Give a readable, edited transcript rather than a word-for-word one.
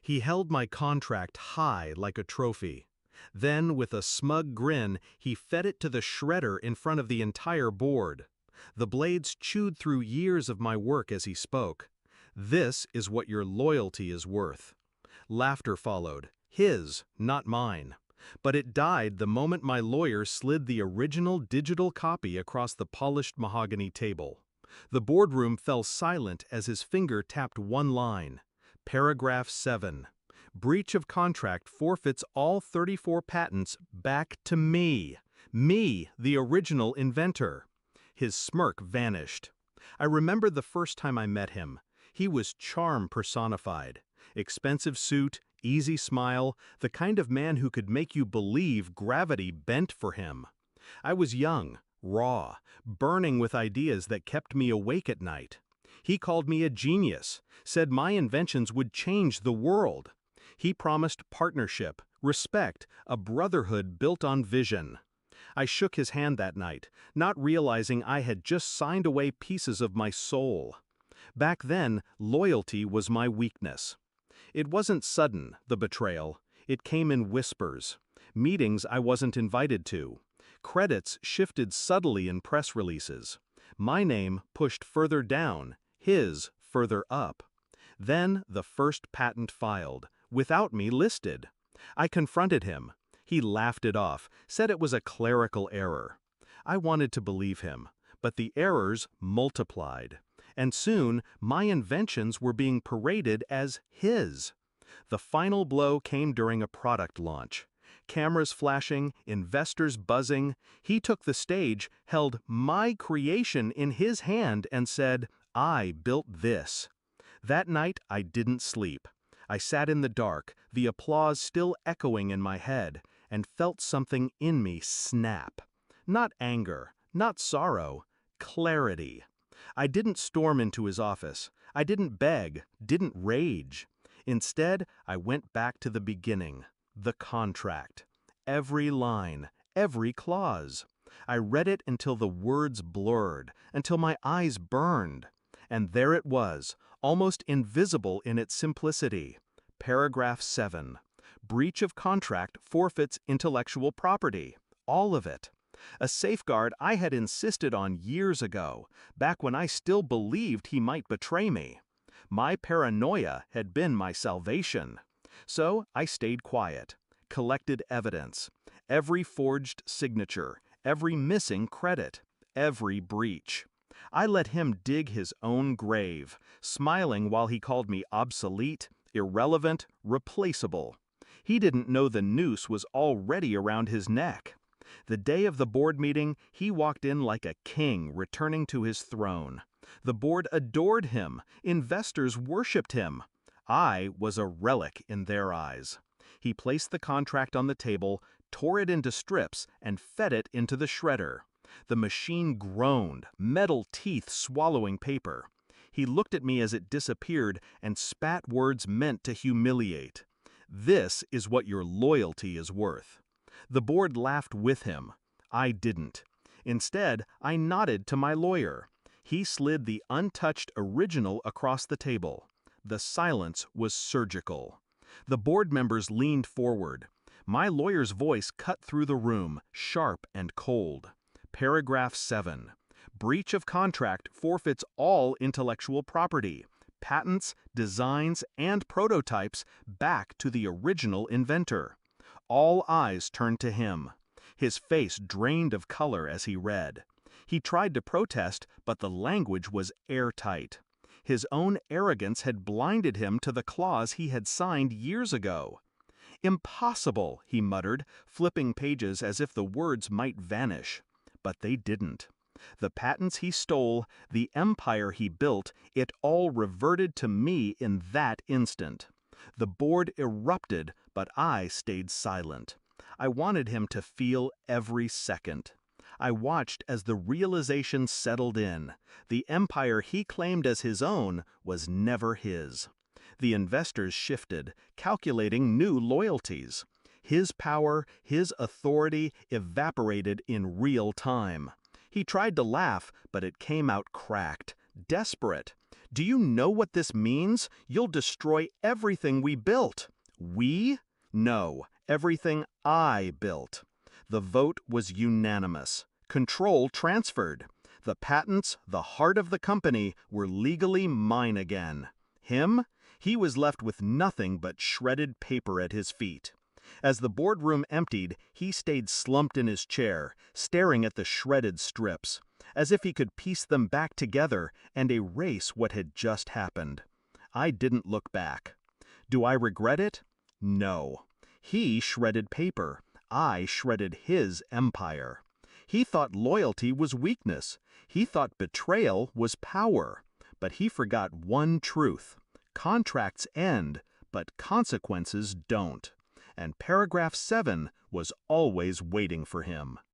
He held my contract high like a trophy. Then, with a smug grin, he fed it to the shredder in front of the entire board. The blades chewed through years of my work as he spoke. "This is what your loyalty is worth." Laughter followed, his, not mine. But it died the moment my lawyer slid the original digital copy across the polished mahogany table. The boardroom fell silent as his finger tapped one line. Paragraph 7. Breach of contract forfeits all 34 patents back to me. Me, the original inventor. His smirk vanished. I remember the first time I met him. He was charm personified. Expensive suit, easy smile, the kind of man who could make you believe gravity bent for him. I was young, raw, burning with ideas that kept me awake at night. He called me a genius, said my inventions would change the world. He promised partnership, respect, a brotherhood built on vision. I shook his hand that night, not realizing I had just signed away pieces of my soul. Back then, loyalty was my weakness. It wasn't sudden, the betrayal. It came in whispers. Meetings I wasn't invited to. Credits shifted subtly in press releases. My name pushed further down, his further up. Then the first patent filed, without me listed. I confronted him. He laughed it off, said it was a clerical error. I wanted to believe him, but the errors multiplied. And soon, my inventions were being paraded as his. The final blow came during a product launch. Cameras flashing, investors buzzing. He took the stage, held my creation in his hand and said, "I built this." That night, I didn't sleep. I sat in the dark, the applause still echoing in my head, and felt something in me snap. Not anger, not sorrow, clarity. I didn't storm into his office. I didn't beg, didn't rage. Instead, I went back to the beginning, the contract. Every line, every clause. I read it until the words blurred, until my eyes burned. And there it was, almost invisible in its simplicity. Paragraph 7. Breach of contract forfeits intellectual property. All of it. A safeguard I had insisted on years ago, back when I still believed he might betray me. My paranoia had been my salvation. So I stayed quiet, collected evidence. Every forged signature, every missing credit, every breach. I let him dig his own grave, smiling while he called me obsolete, irrelevant, replaceable. He didn't know the noose was already around his neck. The day of the board meeting, he walked in like a king returning to his throne. The board adored him. Investors worshipped him. I was a relic in their eyes. He placed the contract on the table, tore it into strips, and fed it into the shredder. The machine groaned, metal teeth swallowing paper. He looked at me as it disappeared and spat words meant to humiliate. "This is what your loyalty is worth." The board laughed with him. I didn't. Instead, I nodded to my lawyer. He slid the untouched original across the table. The silence was surgical. The board members leaned forward. My lawyer's voice cut through the room, sharp and cold. Paragraph 7. Breach of contract forfeits all intellectual property, patents, designs, and prototypes back to the original inventor. All eyes turned to him. His face drained of color as he read. He tried to protest, but the language was airtight. His own arrogance had blinded him to the clause he had signed years ago. "Impossible," he muttered, flipping pages as if the words might vanish. But they didn't. The patents he stole, the empire he built, it all reverted to me in that instant. The board erupted, but I stayed silent. I wanted him to feel every second. I watched as the realization settled in. The empire he claimed as his own was never his. The investors shifted, calculating new loyalties. His power, his authority evaporated in real time. He tried to laugh, but it came out cracked, desperate. Do you know what this means? You'll destroy everything we built. We? No, everything I built. The vote was unanimous. Control transferred. The patents, the heart of the company, were legally mine again. Him? He was left with nothing but shredded paper at his feet. As the boardroom emptied, he stayed slumped in his chair, staring at the shredded strips, as if he could piece them back together and erase what had just happened. I didn't look back. Do I regret it? No. He shredded paper. I shredded his empire. He thought loyalty was weakness. He thought betrayal was power. But he forgot one truth. Contracts end, but consequences don't. And paragraph 7 was always waiting for him.